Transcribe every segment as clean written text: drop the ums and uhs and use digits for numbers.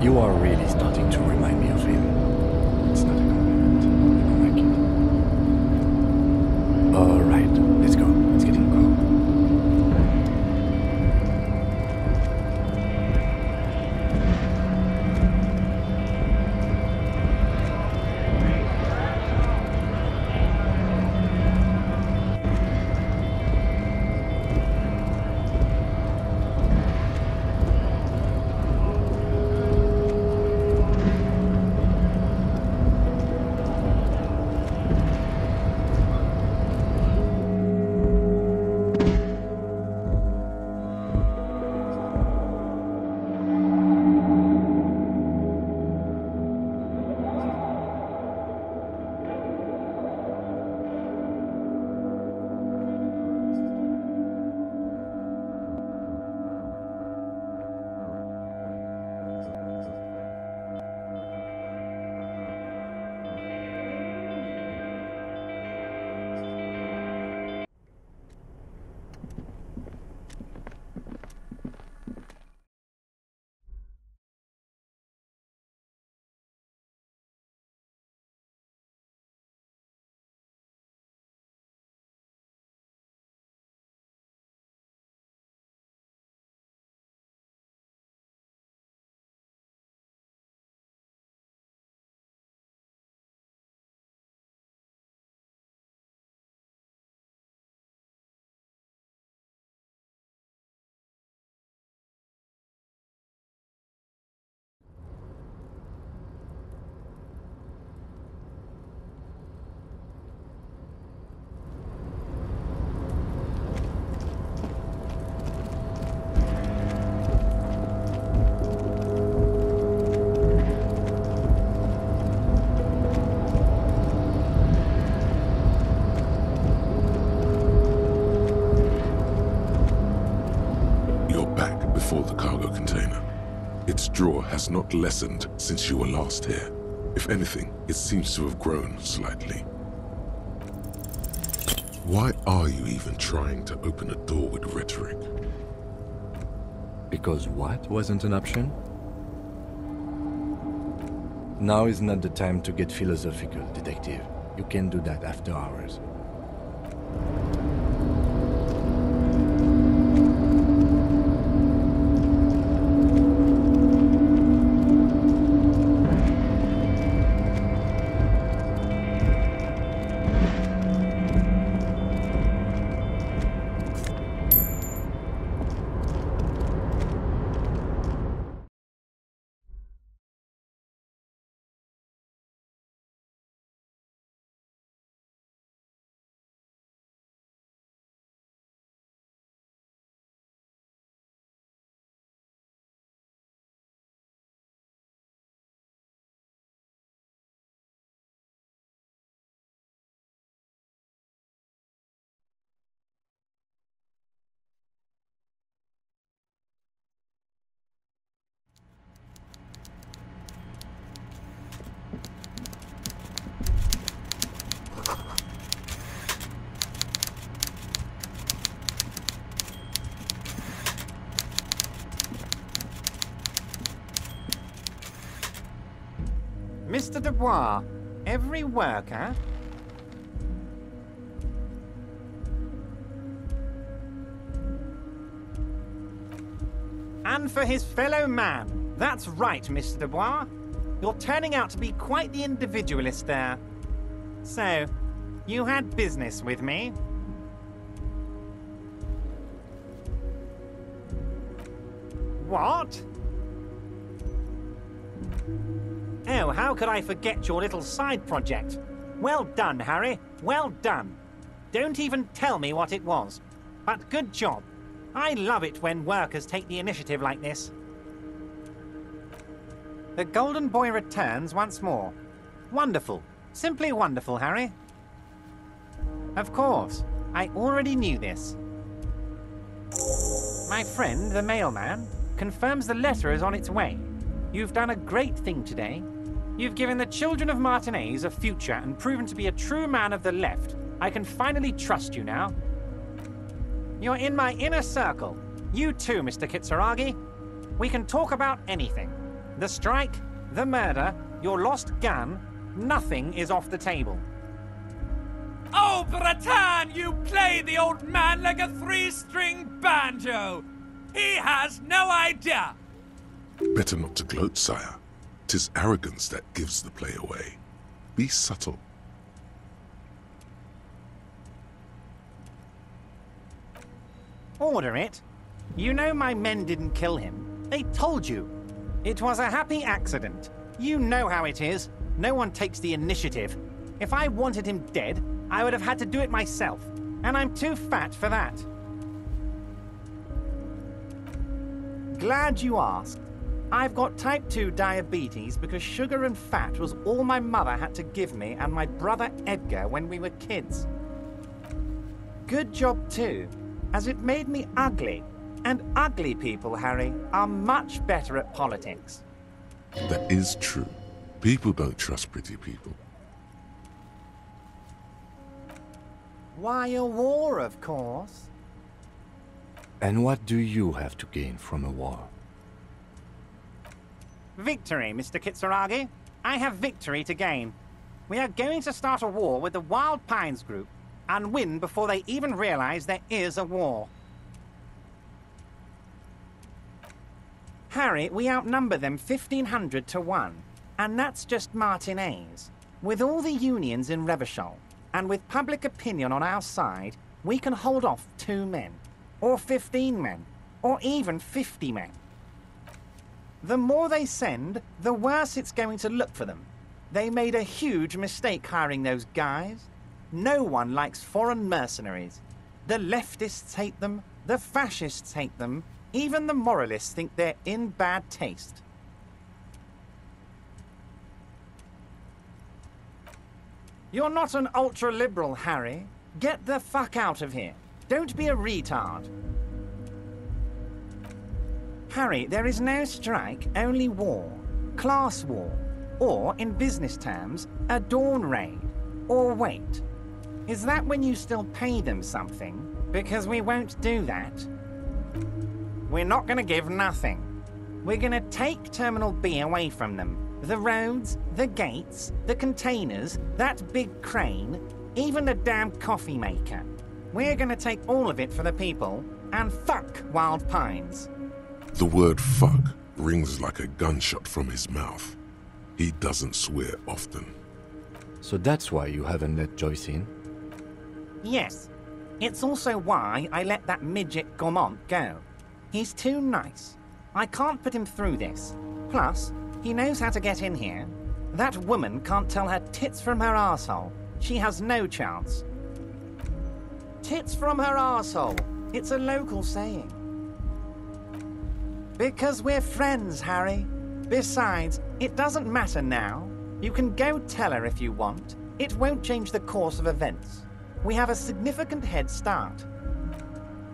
You are really starting to remind me of him. It's not a compliment. I don't like it. Alright, let's go. Let's get in the car. The cargo container. Its draw has not lessened since you were last here. If anything, it seems to have grown slightly. Why are you even trying to open a door with rhetoric? Because what wasn't an option? Now is not the time to get philosophical, detective. You can do that after hours. Mr. Dubois, every worker... And for his fellow man. That's right, Mr. Dubois. You're turning out to be quite the individualist there. So, you had business with me? What? Oh, how could I forget your little side project? Well done, Harry. Well done. Don't even tell me what it was. But good job. I love it when workers take the initiative like this. The Golden Boy returns once more. Wonderful. Simply wonderful, Harry. Of course. I already knew this. My friend, the mailman, confirms the letter is on its way. You've done a great thing today. You've given the children of Martinez a future and proven to be a true man of the left. I can finally trust you now. You're in my inner circle. You too, Mr. Kitsuragi. We can talk about anything. The strike, the murder, your lost gun, nothing is off the table. Oh, Bratan, you play the old man like a three-string banjo. He has no idea. Better not to gloat, sire. 'Tis arrogance that gives the play away. Be subtle. Order it. You know my men didn't kill him. They told you. It was a happy accident. You know how it is. No one takes the initiative. If I wanted him dead, I would have had to do it myself. And I'm too fat for that. Glad you asked. I've got type 2 diabetes because sugar and fat was all my mother had to give me and my brother Edgar when we were kids. Good job too, as it made me ugly. And ugly people, Harry, are much better at politics. That is true. People don't trust pretty people. Why a war, of course. And what do you have to gain from a war? Victory, Mr. Kitsuragi. I have victory to gain. We are going to start a war with the Wild Pines group and win before they even realize there is a war. Harry, we outnumber them 1,500 to 1, and that's just Martinez. With all the unions in Revachol, and with public opinion on our side, we can hold off 2 men, or 15 men, or even 50 men. The more they send, the worse it's going to look for them. They made a huge mistake hiring those guys. No one likes foreign mercenaries. The leftists hate them, the fascists hate them, even the moralists think they're in bad taste. You're not an ultra-liberal, Harry. Get the fuck out of here. Don't be a retard. Harry, there is no strike, only war. Class war. Or, in business terms, a dawn raid. Or wait. Is that when you still pay them something? Because we won't do that. We're not going to give nothing. We're going to take Terminal B away from them. The roads, the gates, the containers, that big crane, even the damn coffee maker. We're going to take all of it for the people, and fuck Wild Pines. The word fuck rings like a gunshot from his mouth. He doesn't swear often. So that's why you haven't let Joyce in? Yes. It's also why I let that midget Gaumont go. He's too nice. I can't put him through this. Plus, he knows how to get in here. That woman can't tell her tits from her arsehole. She has no chance. Tits from her arsehole. It's a local saying. Because we're friends, Harry. Besides, it doesn't matter now. You can go tell her if you want. It won't change the course of events. We have a significant head start.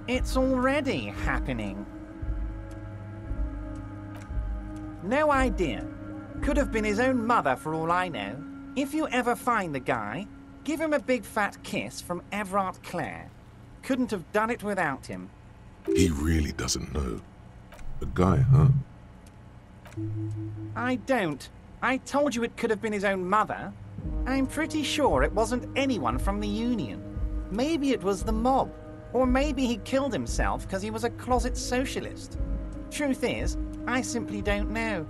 It's already happening. No idea. Could have been his own mother for all I know. If you ever find the guy, give him a big fat kiss from Everard Clare. Couldn't have done it without him. He really doesn't know. A guy, huh? I don't. I told you it could have been his own mother. I'm pretty sure it wasn't anyone from the Union. Maybe it was the mob. Or maybe he killed himself because he was a closet socialist. Truth is, I simply don't know.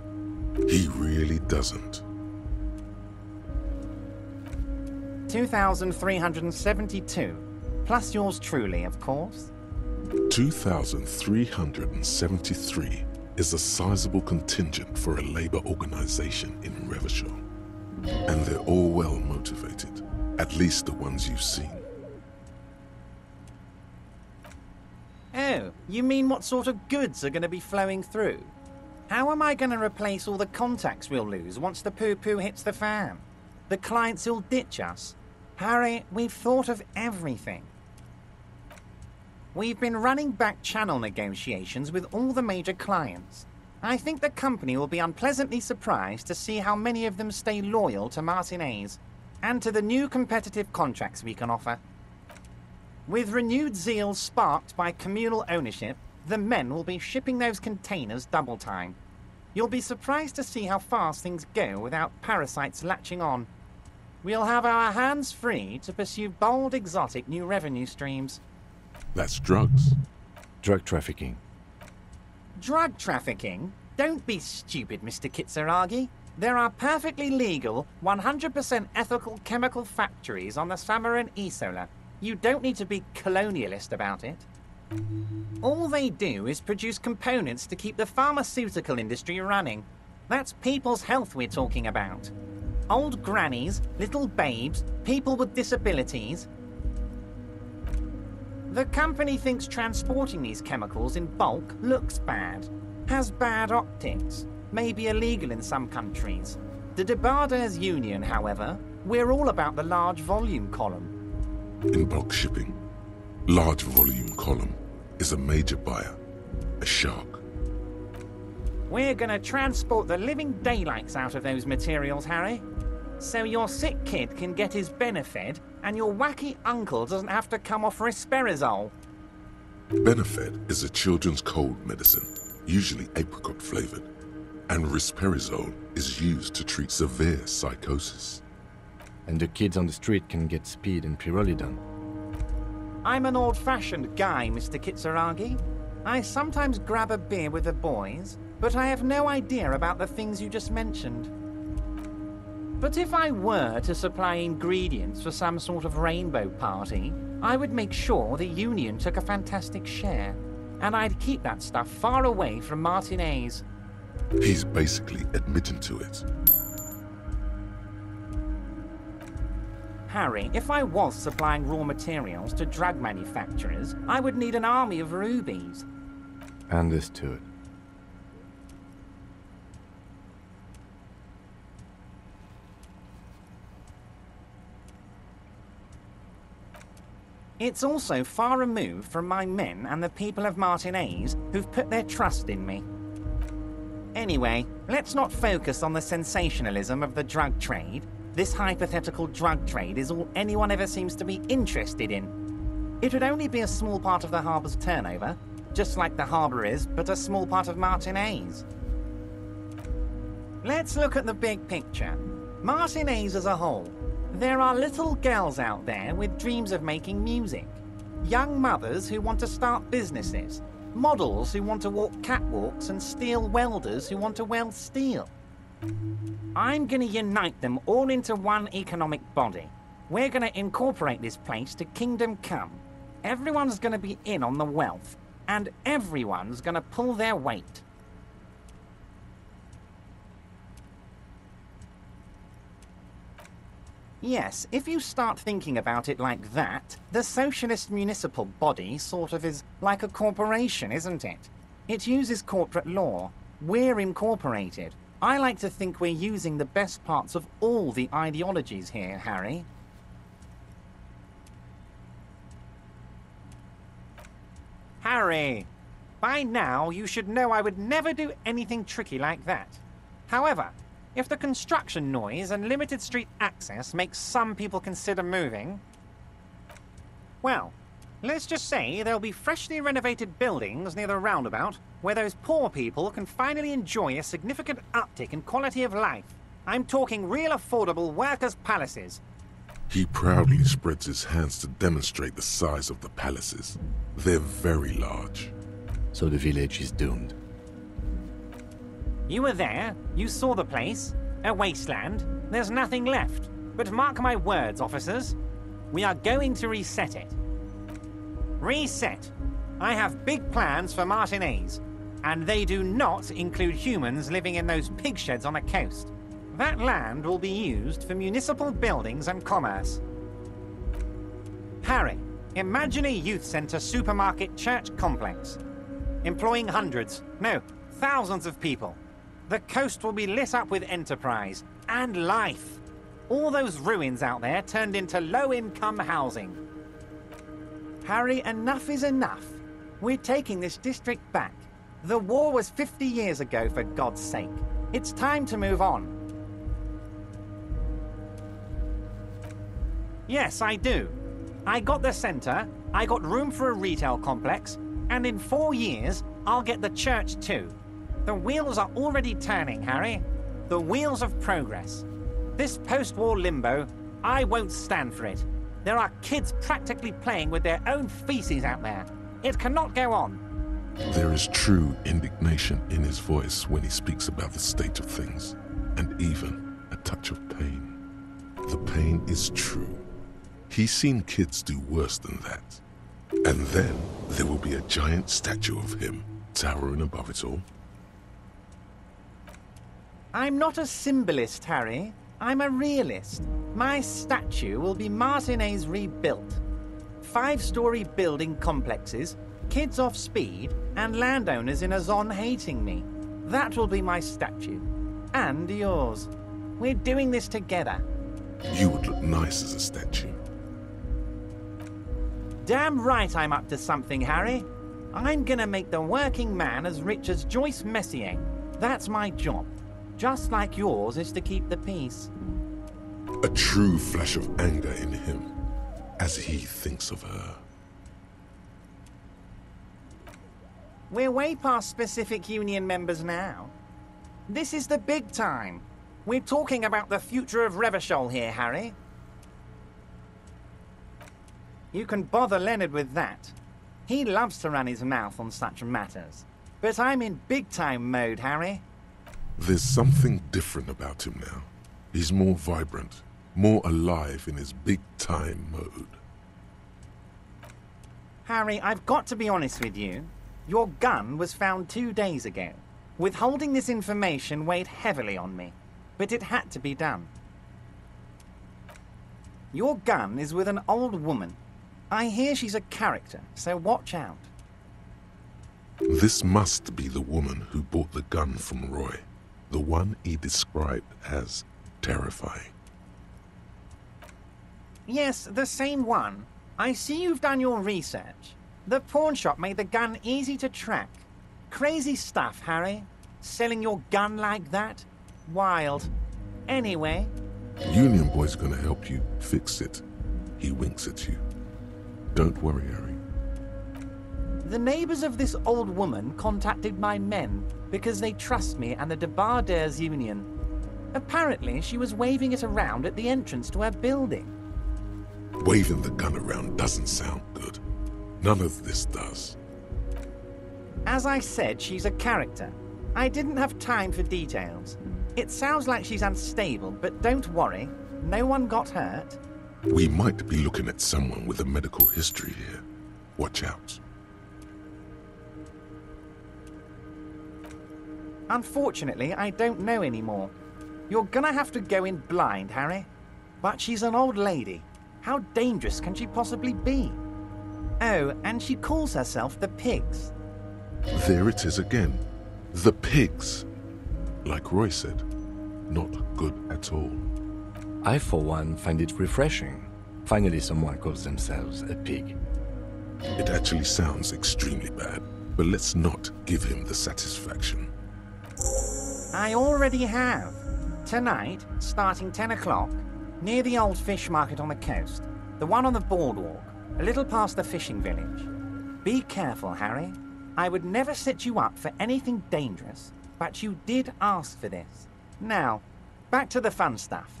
He really doesn't. 2,372. Plus yours truly, of course. 2,373 is a sizable contingent for a labor organization in Revachol. And they're all well motivated, at least the ones you've seen. Oh, you mean what sort of goods are going to be flowing through? How am I going to replace all the contacts we'll lose once the poo-poo hits the fan? The clients will ditch us. Harry, we've thought of everything. We've been running back channel negotiations with all the major clients. I think the company will be unpleasantly surprised to see how many of them stay loyal to Martinez and to the new competitive contracts we can offer. With renewed zeal sparked by communal ownership, the men will be shipping those containers double time. You'll be surprised to see how fast things go without parasites latching on. We'll have our hands free to pursue bold, exotic new revenue streams. That's drugs. Drug trafficking. Drug trafficking? Don't be stupid, Mr. Kitsuragi. There are perfectly legal, 100% ethical chemical factories on the Samaran Isola. You don't need to be colonialist about it. All they do is produce components to keep the pharmaceutical industry running. That's people's health we're talking about. Old grannies, little babes, people with disabilities. The company thinks transporting these chemicals in bulk looks bad, has bad optics, may be illegal in some countries. The Debarders Union, however, we're all about the large volume column. In bulk shipping, large volume column is a major buyer, a shark. We're gonna transport the living daylights out of those materials, Harry. So your sick kid can get his Benefed, and your wacky uncle doesn't have to come off risperidone. Benefed is a children's cold medicine, usually apricot flavored, and risperidone is used to treat severe psychosis. And the kids on the street can get speed and pyrrolidone. I'm an old-fashioned guy, Mr. Kitsuragi. I sometimes grab a beer with the boys, but I have no idea about the things you just mentioned. But if I were to supply ingredients for some sort of rainbow party, I would make sure the Union took a fantastic share, and I'd keep that stuff far away from Martinez. He's basically admitting to it. Harry, if I was supplying raw materials to drug manufacturers, I would need an army of rubies. Understood. It's also far removed from my men and the people of Martinez who've put their trust in me. Anyway, let's not focus on the sensationalism of the drug trade. This hypothetical drug trade is all anyone ever seems to be interested in. It would only be a small part of the harbour's turnover, just like the harbour is, but a small part of Martinez. Let's look at the big picture. Martinez as a whole. There are little girls out there with dreams of making music. Young mothers who want to start businesses. Models who want to walk catwalks and steel welders who want to weld steel. I'm going to unite them all into one economic body. We're going to incorporate this place to Kingdom Come. Everyone's going to be in on the wealth, and everyone's going to pull their weight. Yes, if you start thinking about it like that, the socialist municipal body sort of is like a corporation, isn't it? It uses corporate law. We're incorporated. I like to think we're using the best parts of all the ideologies here, Harry. Harry! By now, you should know I would never do anything tricky like that. However, if the construction noise and limited street access makes some people consider moving, well, let's just say there'll be freshly renovated buildings near the roundabout where those poor people can finally enjoy a significant uptick in quality of life. I'm talking real affordable workers' palaces. He proudly spreads his hands to demonstrate the size of the palaces. They're very large. So the village is doomed. You were there, you saw the place, a wasteland, there's nothing left. But mark my words, officers, we are going to reset it. Reset! I have big plans for Martinez, and they do not include humans living in those pig sheds on the coast. That land will be used for municipal buildings and commerce. Harry, imagine a youth centre supermarket church complex, employing hundreds, no, thousands of people. The coast will be lit up with enterprise and life. All those ruins out there turned into low-income housing. Harry, enough is enough. We're taking this district back. The war was 50 years ago, for God's sake. It's time to move on. Yes, I do. I got the centre, I got room for a retail complex, and in 4 years, I'll get the church too. The wheels are already turning, Harry. The wheels of progress. This post-war limbo, I won't stand for it. There are kids practically playing with their own feces out there. It cannot go on. There is true indignation in his voice when he speaks about the state of things, and even a touch of pain. The pain is true. He's seen kids do worse than that. And then there will be a giant statue of him towering above it all. I'm not a symbolist, Harry. I'm a realist. My statue will be Martinez rebuilt. 5-story building complexes, kids off speed, and landowners in a zone hating me. That will be my statue. And yours. We're doing this together. You would look nice as a statue. Damn right I'm up to something, Harry. I'm gonna make the working man as rich as Joyce Messier. That's my job. Just like yours is to keep the peace. A true flash of anger in him as he thinks of her. We're way past specific union members now. This is the big time. We're talking about the future of Revachol here, Harry. You can bother Leonard with that. He loves to run his mouth on such matters. But I'm in big-time mode, Harry. There's something different about him now. He's more vibrant, more alive in his big-time mode. Harry, I've got to be honest with you. Your gun was found 2 days ago. Withholding this information weighed heavily on me, but it had to be done. Your gun is with an old woman. I hear she's a character, so watch out. This must be the woman who bought the gun from Roy, the one he described as terrifying. Yes, the same one. I see you've done your research. The pawn shop made the gun easy to track. Crazy stuff, Harry. Selling your gun like that? Wild. Anyway... Union Boy's gonna help you fix it. He winks at you. Don't worry, Harry. The neighbors of this old woman contacted my men because they trust me and the Debarders Union. Apparently, she was waving it around at the entrance to her building. Waving the gun around doesn't sound good. None of this does. As I said, she's a character. I didn't have time for details. It sounds like she's unstable, but don't worry. No one got hurt. We might be looking at someone with a medical history here. Watch out. Unfortunately, I don't know anymore. You're gonna have to go in blind, Harry. But she's an old lady. How dangerous can she possibly be? Oh, and she calls herself the Pigs. There it is again. The Pigs. Like Roy said, not good at all. I, for one, find it refreshing. Finally, someone calls themselves a pig. It actually sounds extremely bad, but let's not give him the satisfaction. I already have. Tonight, starting 10 o'clock, near the old fish market on the coast, the one on the boardwalk, a little past the fishing village. Be careful, Harry. I would never set you up for anything dangerous, but you did ask for this. Now, back to the fun stuff.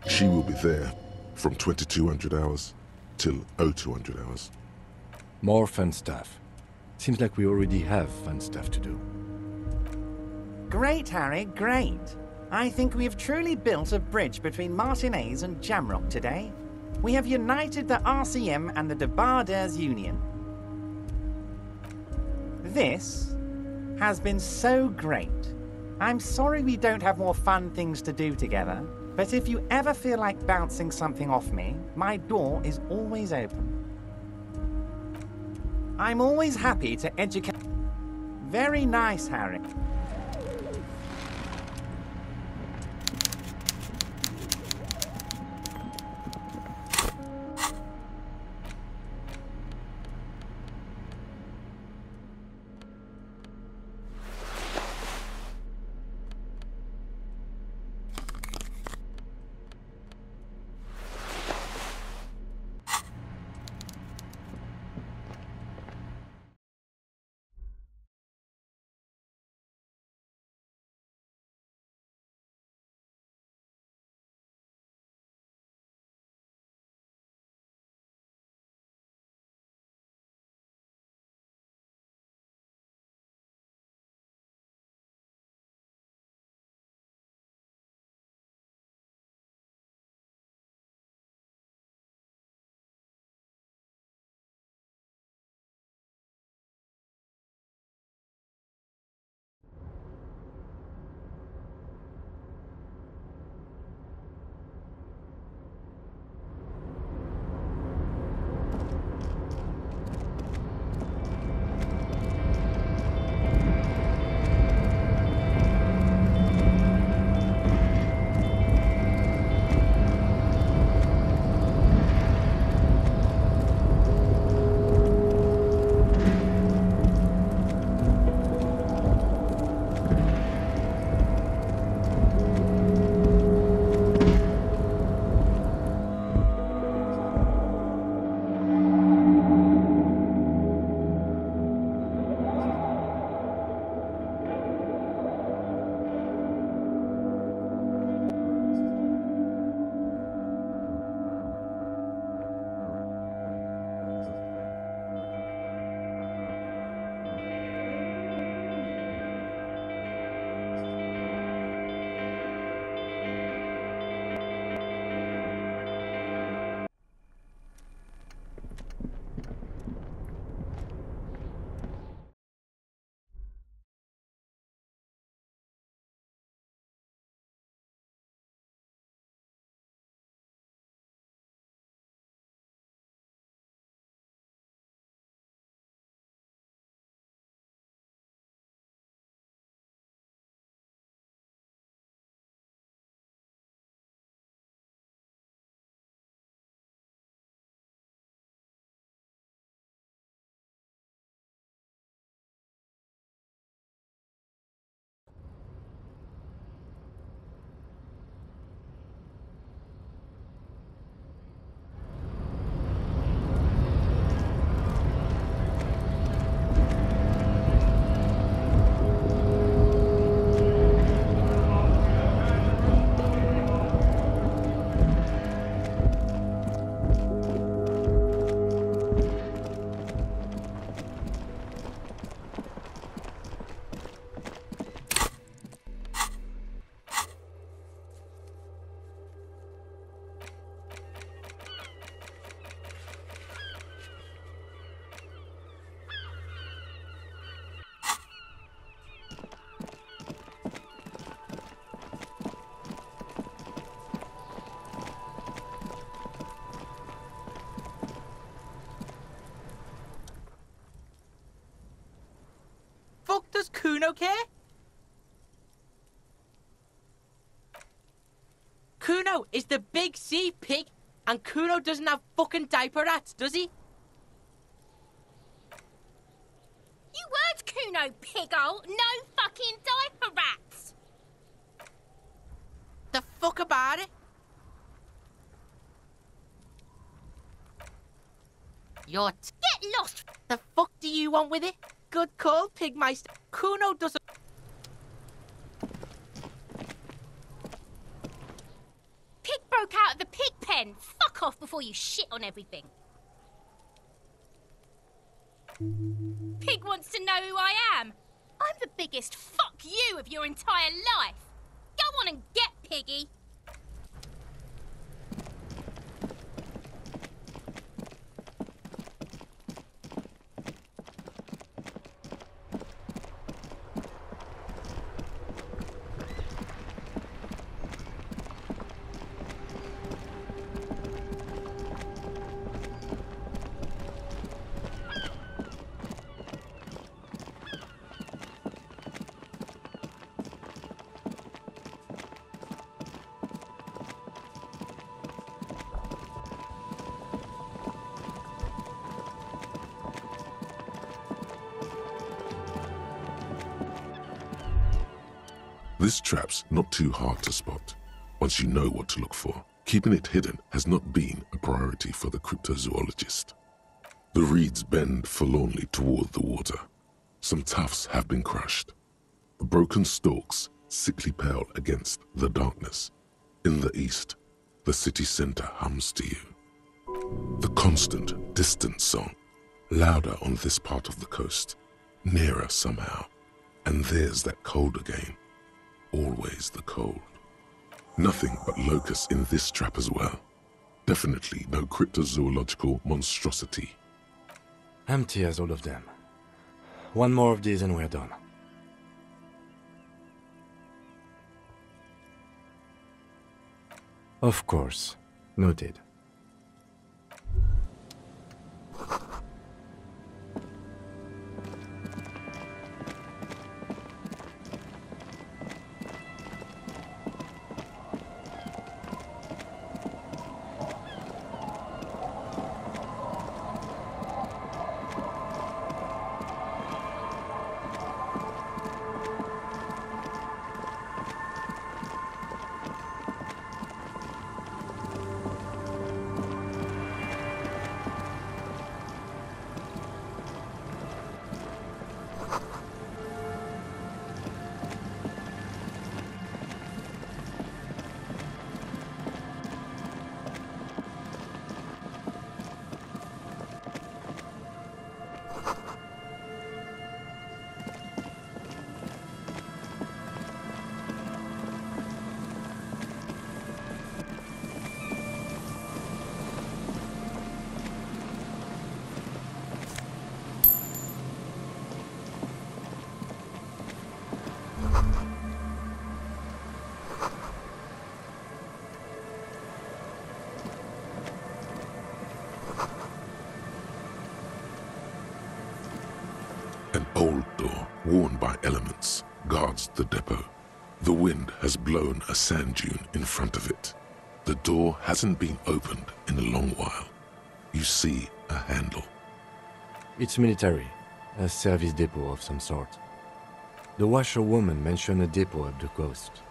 She will be there from 2200 hours till 0200 hours. More fun stuff. Seems like we already have fun stuff to do. Great, Harry, great. I think we have truly built a bridge between Martinez and Jamrock today. We have united the RCM and the Debarders Union. This has been so great. I'm sorry we don't have more fun things to do together, but if you ever feel like bouncing something off me, my door is always open. I'm always happy to educate... Very nice, Harry. Kuno care? Kuno is the big sea pig, and Kuno doesn't have fucking diaper rats, does he? You heard Kuno, pig-hole. No fucking diaper rats. The fuck about it? Get lost. The fuck do you want with it? Good call, Pigmeister. Kuno doesn't... Pig broke out of the pig pen. Fuck off before you shit on everything. Pig wants to know who I am. I'm the biggest fuck you of your entire life. Go on and get Piggy. This trap's not too hard to spot, once you know what to look for. Keeping it hidden has not been a priority for the cryptozoologist. The reeds bend forlornly toward the water. Some tufts have been crushed. The broken stalks sickly pale against the darkness. In the east, the city center hums to you. The constant, distant song, louder on this part of the coast, nearer somehow. And there's that cold again. Always the cold. Nothing but locusts in this trap as well. Definitely no cryptozoological monstrosity. Empty as all of them. One more of these and we're done. Of course. Noted. An old door, worn by elements, guards the depot. The wind has blown a sand dune in front of it. The door hasn't been opened in a long while. You see a handle. It's military, a service depot of some sort. The washerwoman mentioned a depot up the coast.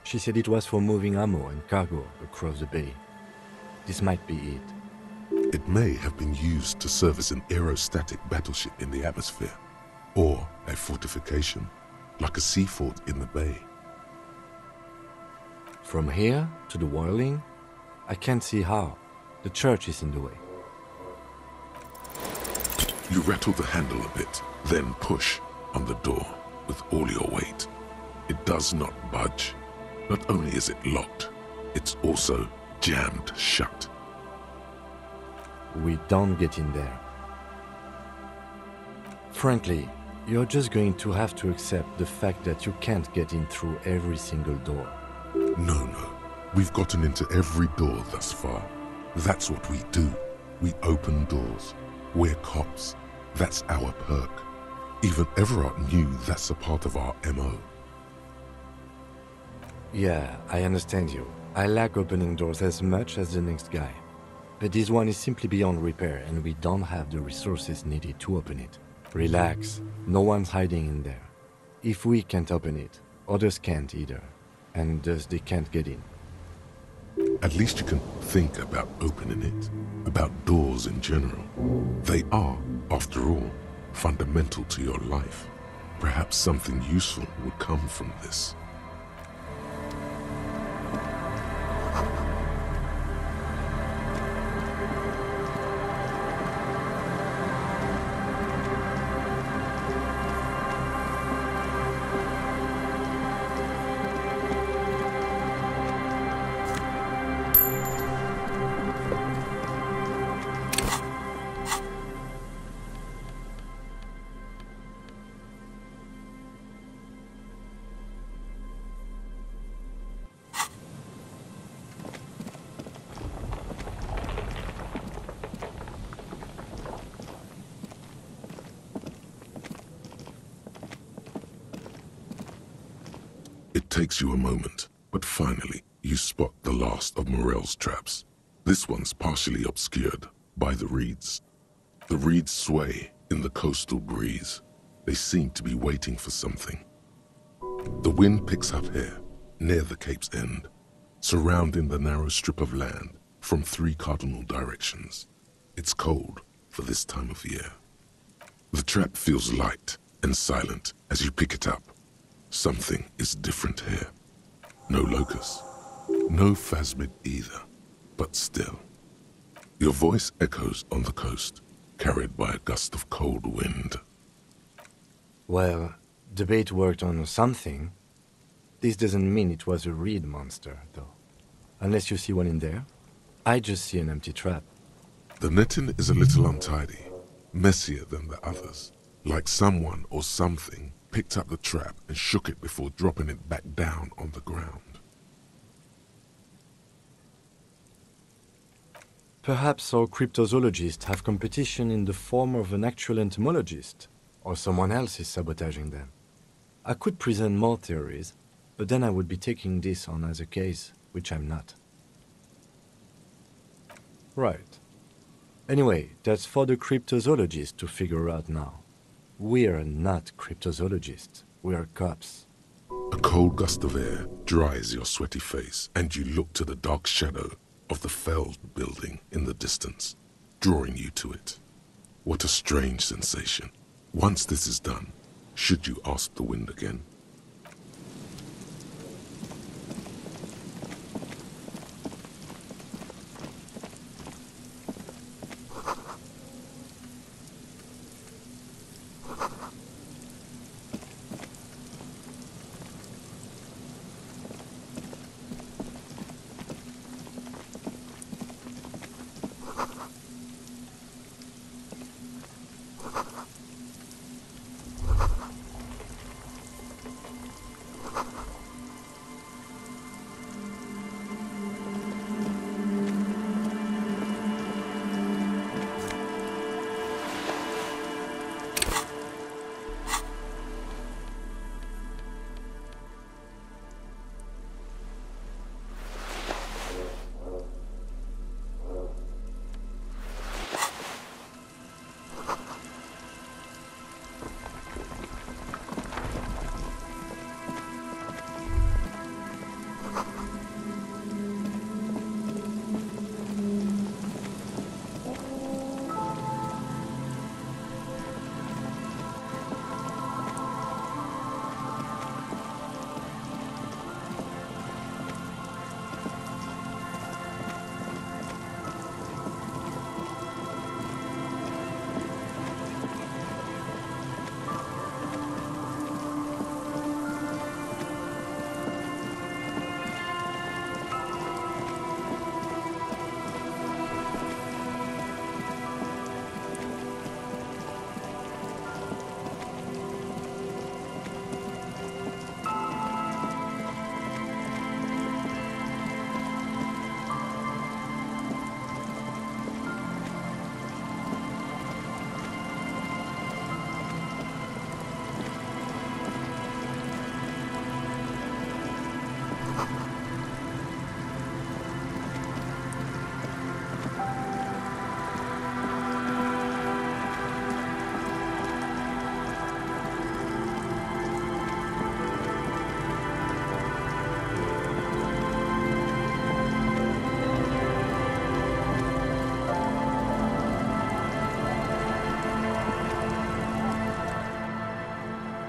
She said it was for moving ammo and cargo across the bay. This might be it. It may have been used to serve as an aerostatic battleship in the atmosphere, or a fortification, like a sea fort in the bay. From here to the whirling, I can't see how. The church is in the way. You rattle the handle a bit, then push on the door with all your weight. It does not budge. Not only is it locked, it's also jammed shut. We don't get in there. Frankly, you're just going to have to accept the fact that you can't get in through every single door. No. We've gotten into every door thus far. That's what we do. We open doors. We're cops. That's our perk. Even Everard knew that's a part of our MO. Yeah, I understand you. I like opening doors as much as the next guy. But this one is simply beyond repair and we don't have the resources needed to open it. Relax, no one's hiding in there. If we can't open it, others can't either. And thus they can't get in. At least you can think about opening it, about doors in general. They are, after all, fundamental to your life. Perhaps something useful would come from this. It takes you a moment, but finally you spot the last of Morel's traps. This one's partially obscured by the reeds. The reeds sway in the coastal breeze. They seem to be waiting for something. The wind picks up here, near the cape's end, surrounding the narrow strip of land from 3 cardinal directions. It's cold for this time of year. The trap feels light and silent as you pick it up. Something is different here. No locust, no phasmid either, but still. Your voice echoes on the coast, carried by a gust of cold wind. Well, the bait worked on something. This doesn't mean it was a reed monster, though. Unless you see one in there. I just see an empty trap. The netting is a little untidy, messier than the others, like someone or something picked up the trap and shook it before dropping it back down on the ground. Perhaps our cryptozoologists have competition in the form of an actual entomologist, or someone else is sabotaging them. I could present more theories, but then I would be taking this on as a case, which I'm not. Right. Anyway, that's for the cryptozoologists to figure out now. We're not cryptozoologists, we're cops. A cold gust of air dries your sweaty face, and you look to the dark shadow of the felled building in the distance, drawing you to it. What a strange sensation. Once this is done, should you ask the wind again?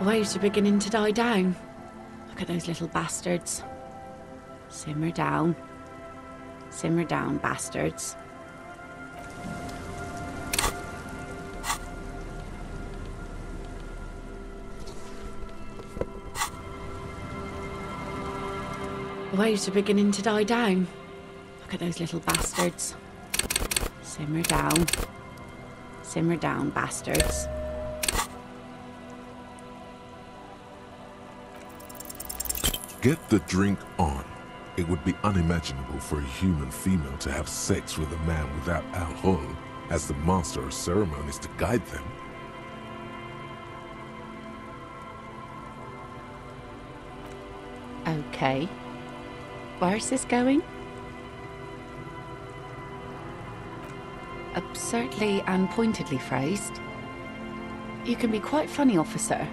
The waves are beginning to die down. Look at those little bastards. Simmer down. Simmer down, bastards. The waves are beginning to die down. Look at those little bastards. Simmer down. Simmer down, bastards. Get the drink on. It would be unimaginable for a human female to have sex with a man without alcohol as the master of ceremonies to guide them. Okay. Where's this going? Absurdly and pointedly phrased. You can be quite funny, officer.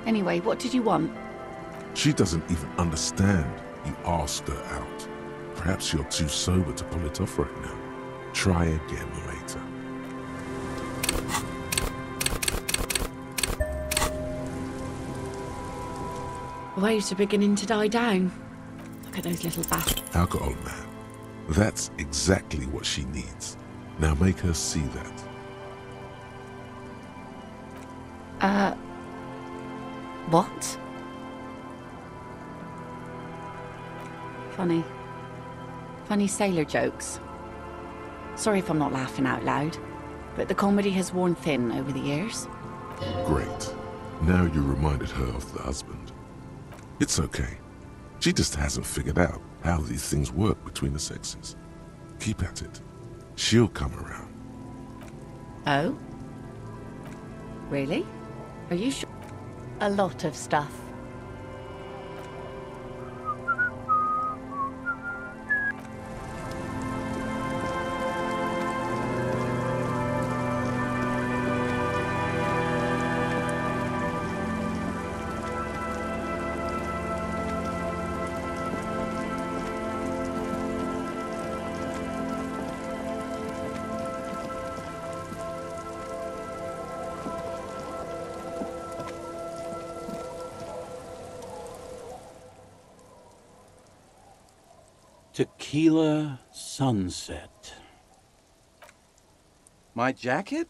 Anyway, what did you want? She doesn't even understand. You asked her out. Perhaps you're too sober to pull it off right now. Try again later. The waves are beginning to die down. Look at those little bastards. Alcohol, man. That's exactly what she needs. Now make her see that. What? Funny. Funny sailor jokes. Sorry if I'm not laughing out loud, but the comedy has worn thin over the years. Great. Now you reminded her of the husband. It's okay. She just hasn't figured out how these things work between the sexes. Keep at it. She'll come around. Oh? Really? Are you sure? A lot of stuff. Tequila sunset. My jacket?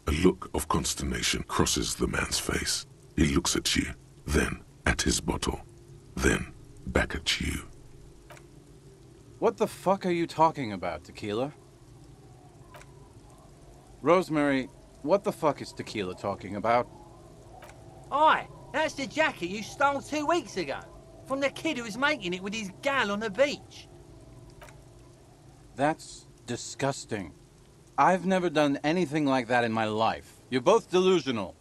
A look of consternation crosses the man's face. He looks at you, then at his bottle, then back at you. What the fuck are you talking about, Tequila? Rosemary, what the fuck is Tequila talking about? Oi, that's the jacket you stole 2 weeks ago. From the kid who was making it with his gal on the beach. That's disgusting. I've never done anything like that in my life. You're both delusional.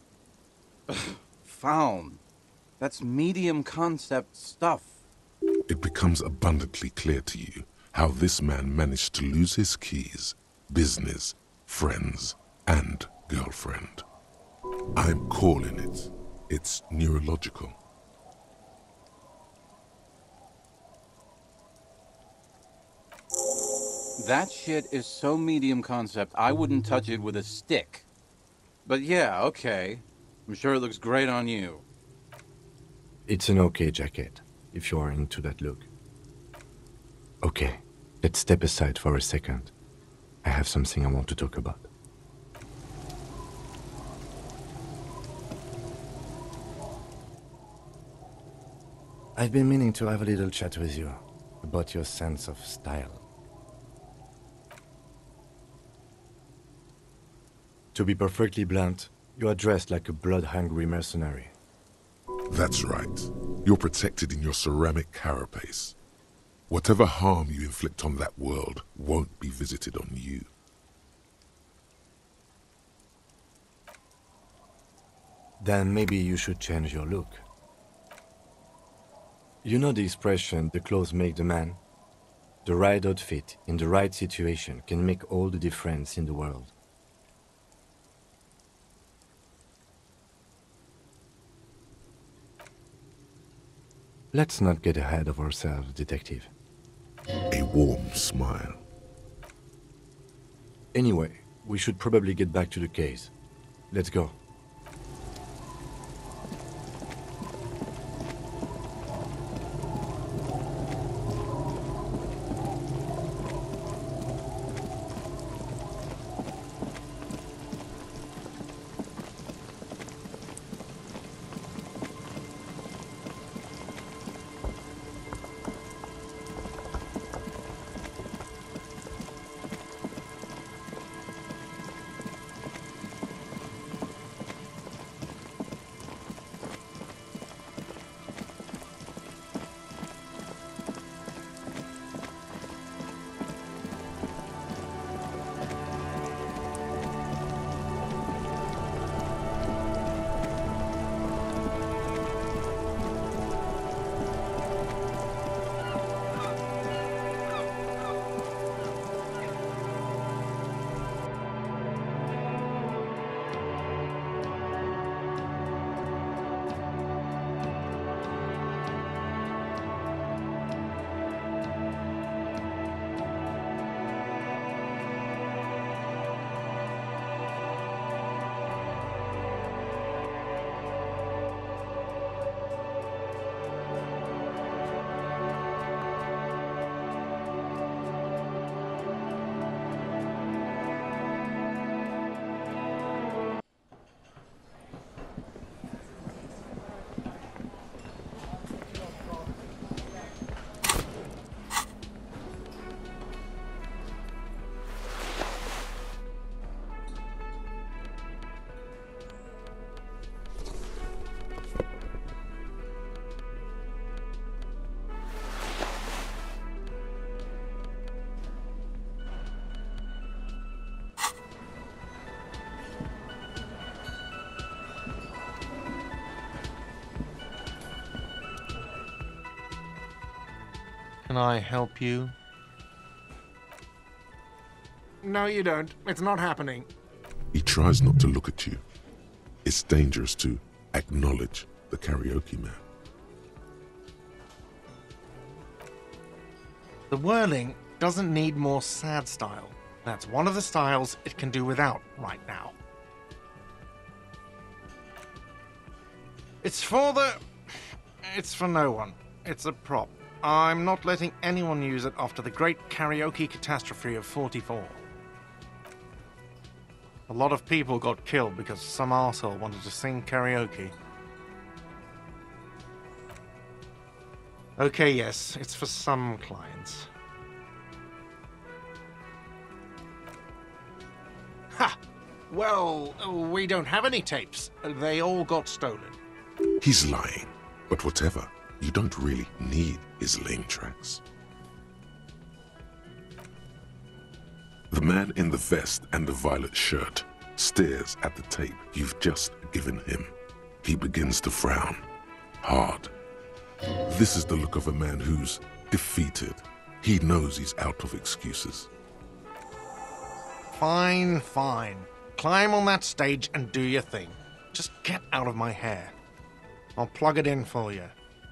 Found. That's medium concept stuff. It becomes abundantly clear to you how this man managed to lose his keys, business, friends, and girlfriend. I'm calling it. It's neurological. That shit is so medium concept, I wouldn't touch it with a stick. But yeah, okay. I'm sure it looks great on you. It's an okay jacket, if you are into that look. Okay, let's step aside for a second. I have something I want to talk about. I've been meaning to have a little chat with you about your sense of style. To be perfectly blunt, you are dressed like a blood-hungry mercenary. That's right. You're protected in your ceramic carapace. Whatever harm you inflict on that world won't be visited on you. Then maybe you should change your look. You know the expression, the clothes make the man? The right outfit in the right situation can make all the difference in the world. Let's not get ahead of ourselves, Detective. A warm smile. Anyway, we should probably get back to the case. Let's go. Can I help you? No, you don't. It's not happening. He tries not to look at you. It's dangerous to acknowledge the karaoke man. The whirling doesn't need more sad style. That's one of the styles it can do without right now. It's for no one. It's a prop. I'm not letting anyone use it after the great karaoke catastrophe of '44. A lot of people got killed because some arsehole wanted to sing karaoke. Okay, yes, it's for some clients. Ha! Well, we don't have any tapes. They all got stolen. He's lying, but whatever. You don't really need his lame tracks. The man in the vest and the violet shirt stares at the tape you've just given him. He begins to frown, hard. This is the look of a man who's defeated. He knows he's out of excuses. Fine, fine. Climb on that stage and do your thing. Just get out of my hair. I'll plug it in for you.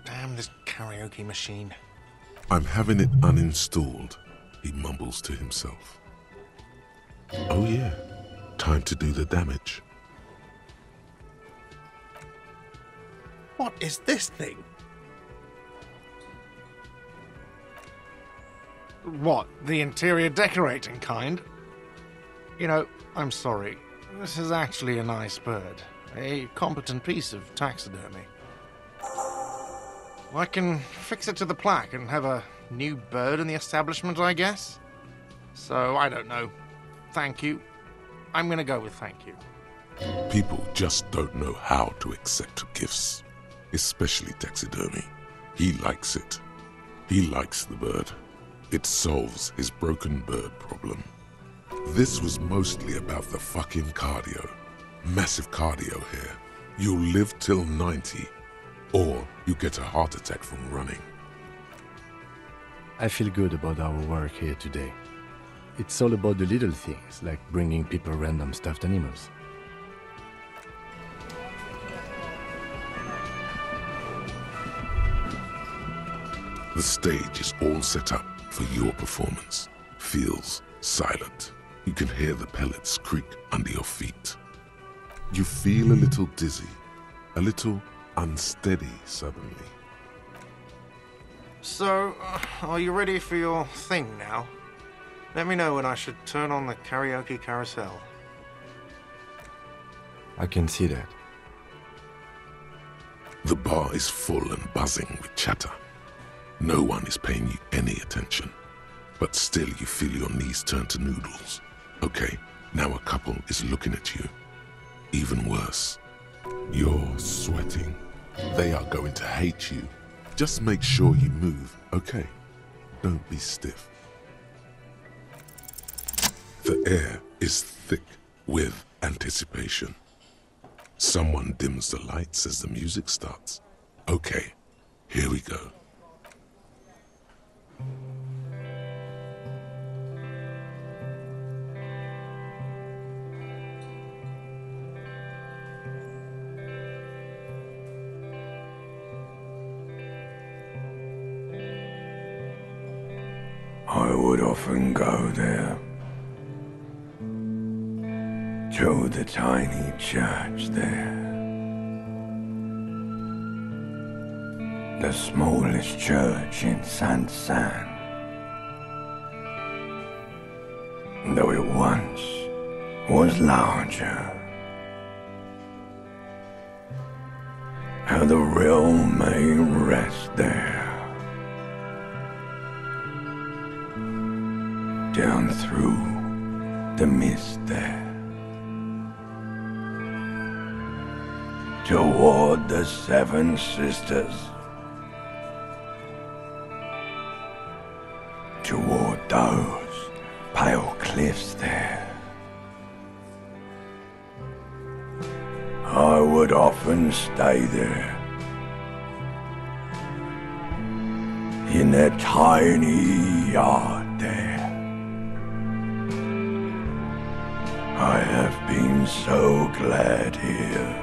Damn this karaoke machine. I'm having it uninstalled, he mumbles to himself. Oh yeah, time to do the damage. What is this thing? What, the interior decorating kind? You know, I'm sorry. This is actually a nice bird. A competent piece of taxidermy. I can fix it to the plaque and have a new bird in the establishment, I guess. So, I don't know. Thank you. I'm gonna go with thank you. People just don't know how to accept gifts, especially taxidermy. He likes it. He likes the bird. It solves his broken bird problem. This was mostly about the fucking cardio. Massive cardio here. You'll live till 90, or you get a heart attack from running. I feel good about our work here today. It's all about the little things, like bringing people random stuffed animals. The stage is all set up for your performance. Feels silent. You can hear the pellets creak under your feet. You feel a little dizzy, a little unsteady suddenly. So, are you ready for your thing now? Let me know when I should turn on the karaoke carousel. I can see that. The bar is full and buzzing with chatter. No one is paying you any attention, but still you feel your knees turn to noodles. Okay, now a couple is looking at you. Even worse, you're sweating. They are going to hate you. Just make sure you move, okay? Don't be stiff. The air is thick with anticipation. Someone dims the lights as the music starts. Okay, here we go. I would often go there, to the tiny church there, the smallest church in San, though it once was larger. How the realm may rest there. Down through the mist there, toward the Seven Sisters, toward those pale cliffs there. I would often stay there, in that tiny yard there. I have been so glad here,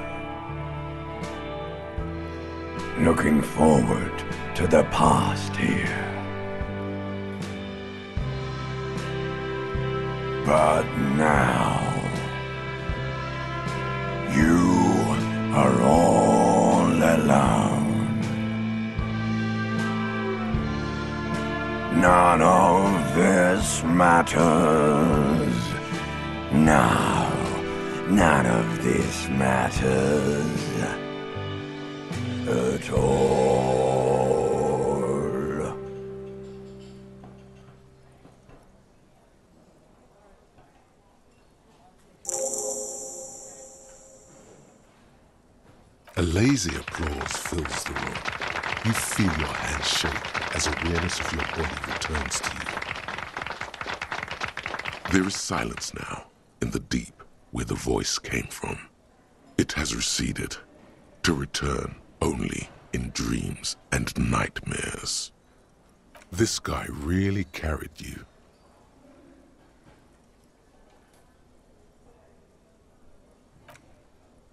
looking forward to the past here. But now, you are all alone. None of this matters. No, none of this matters at all. A lazy applause fills the room. You feel your hands shake as awareness of your body returns to you. There is silence now. In the deep where the voice came from. It has receded, to return only in dreams and nightmares. This guy really carried you.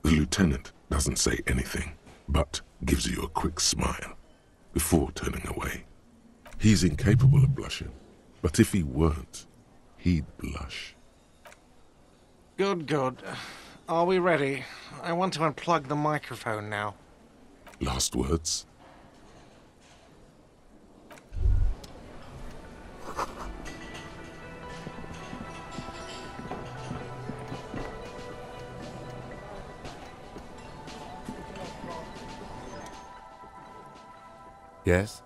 The lieutenant doesn't say anything, but gives you a quick smile before turning away. He's incapable of blushing, but if he weren't, he'd blush. Good, good. Are we ready? I want to unplug the microphone now. Last words? Yes?